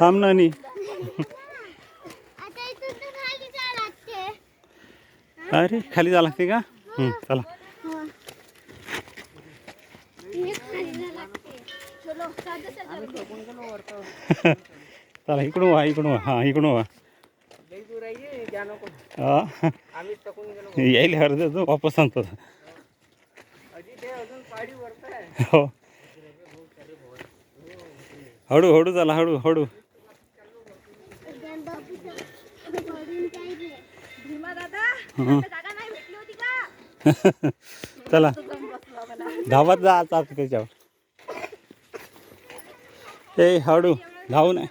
थांब ना नी. अरे खाली जावं लागते का? चला चला इकडून व्हा इकडून व्हा. हां इकडून व्हा. येईल अर्ध वापस सांगतो. हो हळू हळू चला हळू हळू. चला धावत जा आता त्याच्यावर. ए हळू धावू नये.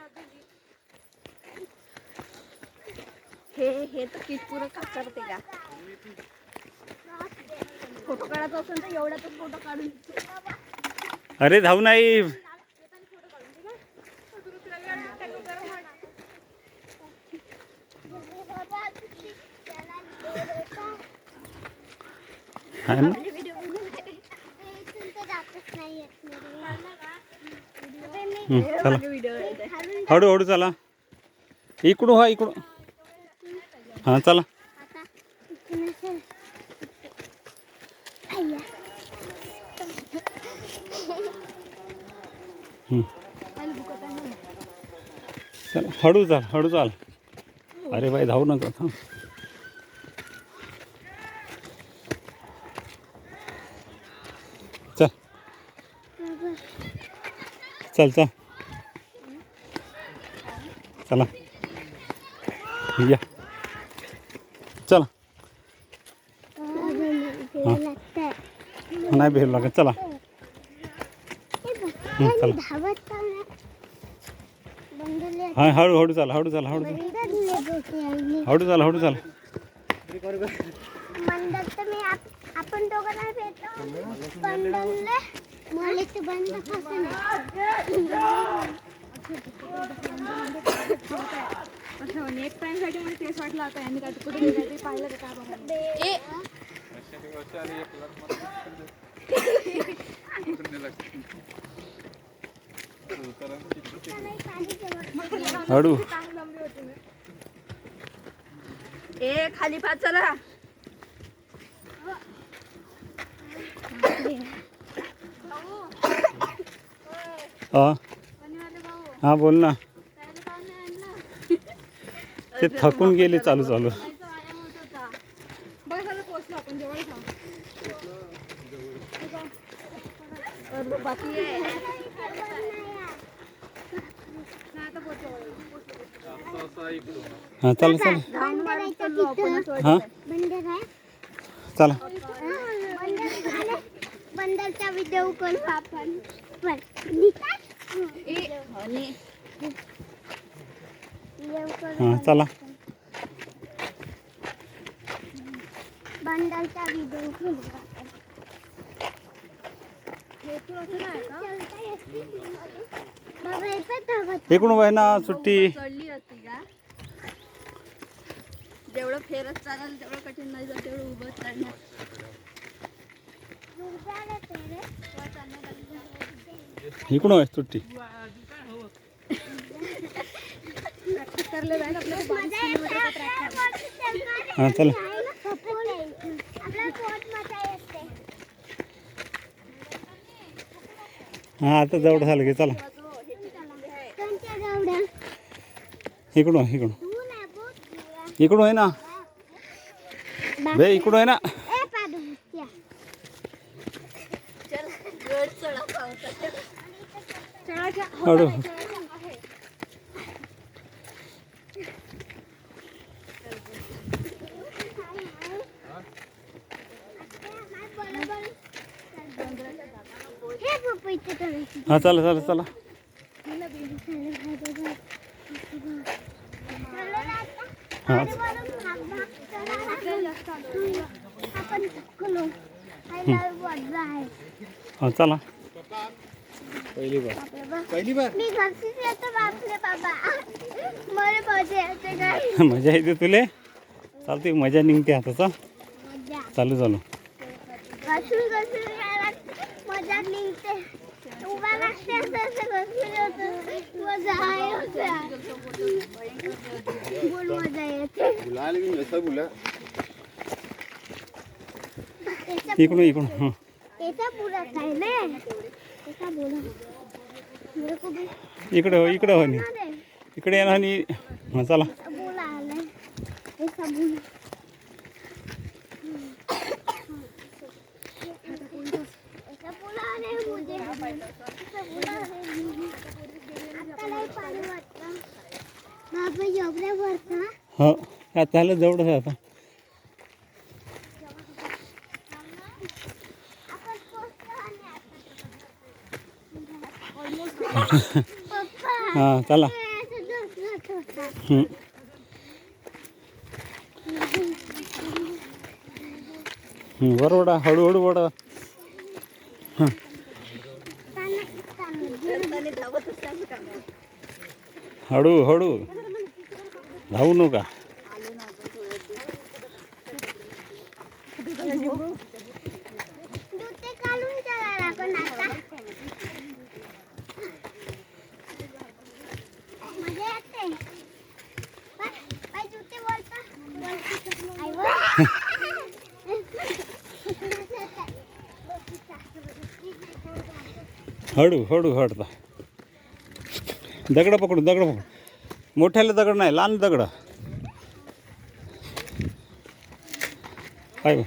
हे तर किती पुरं का करते का? फोटो काढायचा असेल तर एवढ्यातच फोटो काढून. अरे धावू नाही. चला हळू हळू चला. इकडून हा इकडून. हां चला. चल हळू चाल हळू चाल. अरे बाई धावू नका. थांब. चल चल चल चला या चला. नाही भेट लागत. चला चला. हां हळू हळू चाल हळू चाल हळू हळू चाल हळू चाल. आपण दोघं नाही नेक्स्ट टाइम साठी मला तेच वाटलं आता यांनी काय कुठे पाहिलं का काय. हळू. ए खाली पाच चला. हां बोल ना. ते थकून गेले चालू चालू. पोचलो आपण जवळ बाकी हां चला चला. हां चला. बंदरचा व्हिडिओ करू आपण. हां चला. बंदरचा व्हिडिओ करू. इकडून वय ना सुट्टी. चढली होती का? जेवढं फेरत चालेल तेवढं कठीण नाही जर तेवढं उभं चढण्यात. इकडून वय सुट्टी. प्रॅक्टिस करले जाईल आपल्याला 22 किलोमीटर ट्रॅक. हां चला. हां आता जवळ झालं की चला. इकडून इकडून इकडून आहे ना बे इकडून आहे ना. हळू. हां चला चला चला. हां हां चला. पहिली बार मी घरचीच येतो. बापरे बाबा मला मजा येते काय. मजा येते तुले. चालते मजा निघते आता. चालू चालू. घसून घसून मजा निघते. उभा लागते असं बोल मजा येते. इकडून इकडून हां ऐसा पूरा खाइले. ऐसा बोला. मेरे को भी इकडे हो इकडे हो नी ना दे. इकडे येणार आणि हां चला बोला आले. ऐसा बोला. ऐसा बोला आले मुझे. ऐसा बोला आले मुझे. आता नाही पाणी वाटतं. बाबा एवढ्या वरता. हो आता झालं जवळच आहे आता आपण पोहोचलो आणि आता. पप्पा. हां चला असं झोपत होता. हं. बरोबर आहे. हळूहळू वडा हळू धावू नका जुते काढून चालायला पण आता मजा येते. बाय जुते बोलता हळू हळता दगड पकडू मोठ्याला दगड नाही लहान दगड काय गं?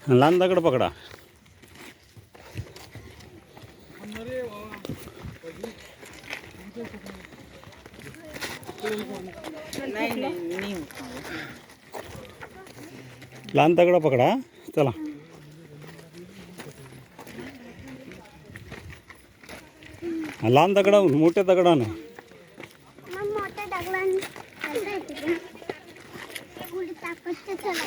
लहान दगड पकडा लहान दगड पकडा चला लहान दगड मोठ्या दगडाने मग मोठ्या दगडांनी चालता येते का? पुढे ताकदचं चला.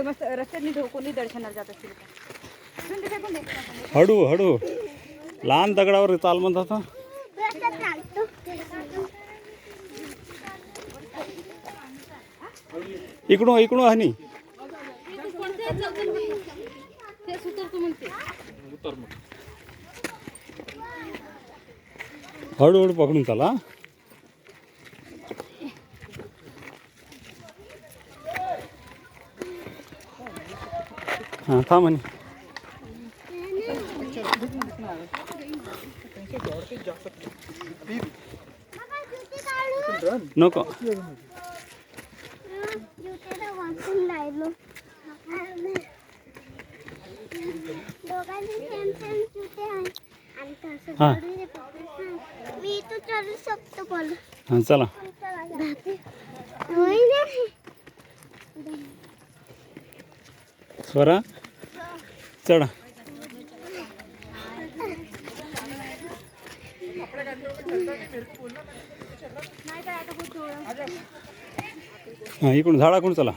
मस्त रस्त्याने कोणी दर्शनाला जात असतील हळू लहान दगडावर चाल म्हणतात ना. रस्ता चालतो. इकडून हनी हळूहळू पकडून चला हां थांब म्हणे बाबा जुते काढू. नको जुते वाचून राहिलो. दोघांनी सेम जुते आहे आणि तसं हां. चढू दे पप्पा. मी इथं चढू शकतो बोल. हां चला होय ना. स्वरा चढा हां इकडून झाडाकडून चला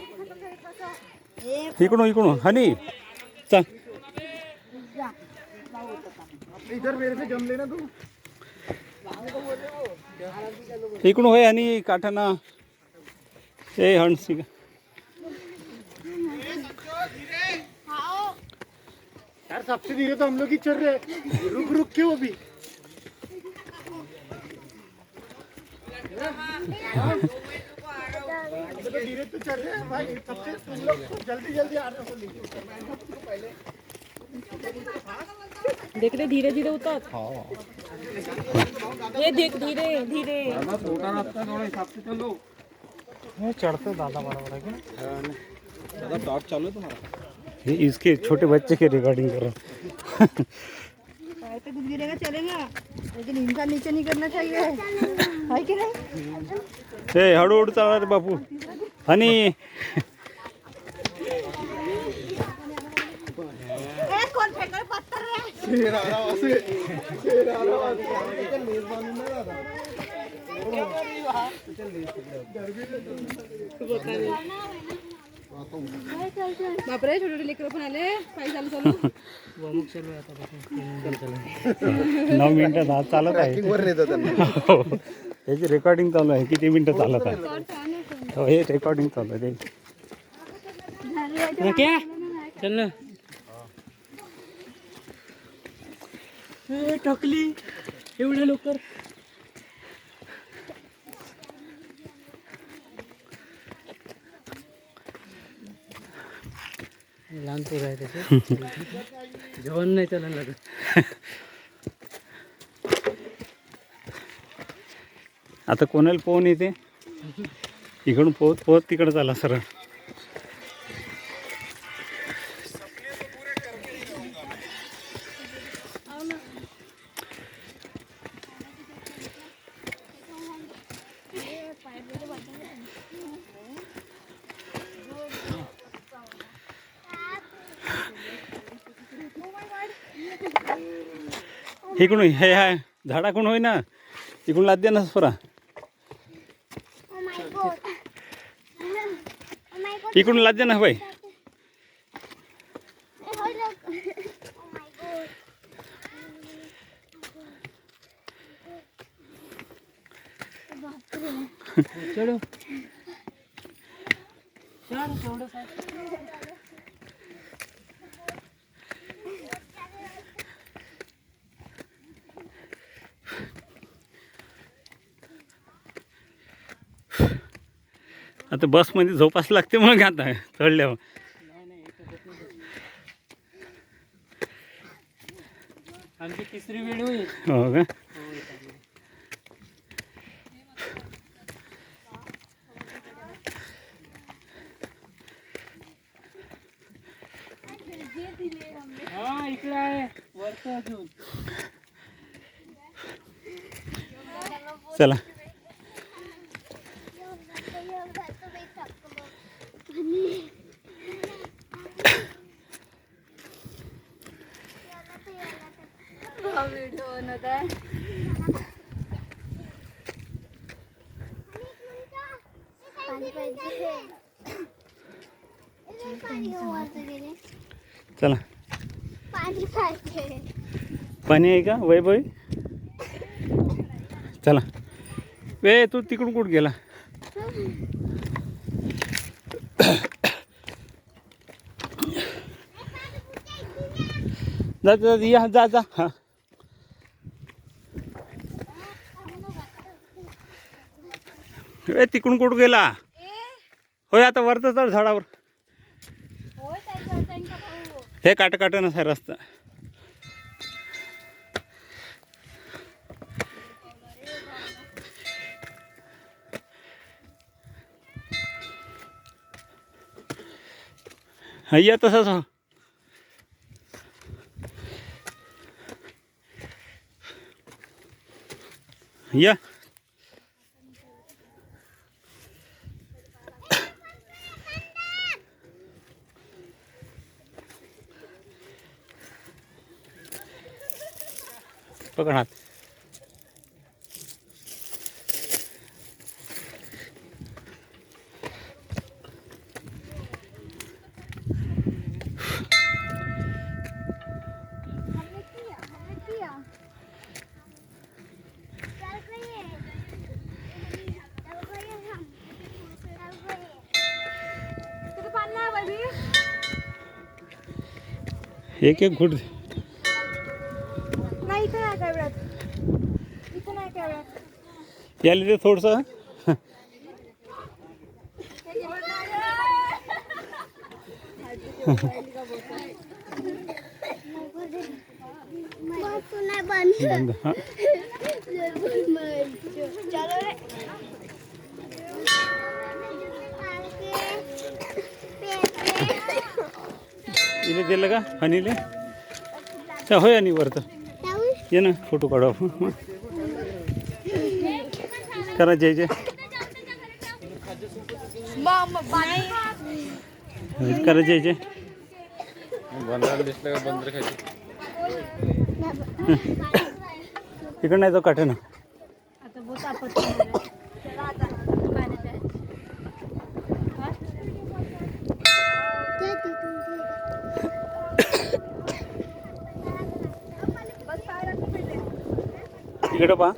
इकडून हनी चल इधर मेरे से जम लेना तू. इकडून होय हनी काठाना ए हणसी यार सबसे धीरे तो हम लोग ही चल रहे हैं. रुक क्यों अभी. तो धीरे तो चल रहे हैं भाई. सबसे तुम लोग जल्दी आ रहे हो. देख रहे धीरे धीरे उतर ये देख धीरे धीरे चढ़ते दादा बराबर है क्या. दादा टॉप चालू है तुम्हारा. ये इसके छोटे बच्चे की रिकॉर्डिंग कर रहा ऐसे कुछ गिरेगा चलेगा लेकिन इनका नीचे नहीं करना चाहिए है कि नहीं. ए हळूहळू चालणार रे बापू हनी कौन फेंकर पत्थर रे. शेर आ रहा वैसे. शेर आ रहा वैसे. मेजबानी ना दादा. बापरे छोटे लेकर पण आले काय चालू 9 मिनिटं चालत आहे वर नेतात त्यांना. हो. याची रेकॉर्डिंग चालू आहे किती मिनिटं चालत आहे हो हे रेकॉर्डिंग चालू आहे ते क्या चल ना टकली एवढ्या लवकर. लहान पोर आहे त्याचे. जेवण नाही त्याला लागत. आता कोणाला पोहून येते, इकडून पोहत पोहत तिकडं चाला सरळ. इकडून हे हाय झाडाकडून होई ना, इकडून लाद द्या ना Swara. Oh my god. Oh my god. इकडून लाद द्या ना बाई. Oh my god. चढू. चढ थोडंसं. आता बसमध्ये झोपास लागते मग आता चढल्यावर. आमची तिसरी वेळ होईल. हो का. हा इकडे आहे वरचं अजून. चला व्हिडिओ बनवत आहे. चला. पाणी पाहिजे. पाणी आहे का वैभव? चला. वे तू तिकडून कुठं गेला? जा जा या जा जा. हा ए तिकडून कुठं गेला? होय आता वरचं चढ झाडावर. हे काट काट नसा रस्ता. हा या तसंच हो. या पकड हात. एक एक घुट. नाही इथं नाही काय वेळात. इथं नाही काय वेळात. याला ते थोडंसं. बंद. हा इले दिलं का हनीले? होय आणि वरतं ये ना फोटो काढू आपण. करा जय जय करा जय जय. इकडं नाही तो काटे ना. आता बहुत आपत्ती आहे. चला आता पाण्यात आहे. इकडं पहा.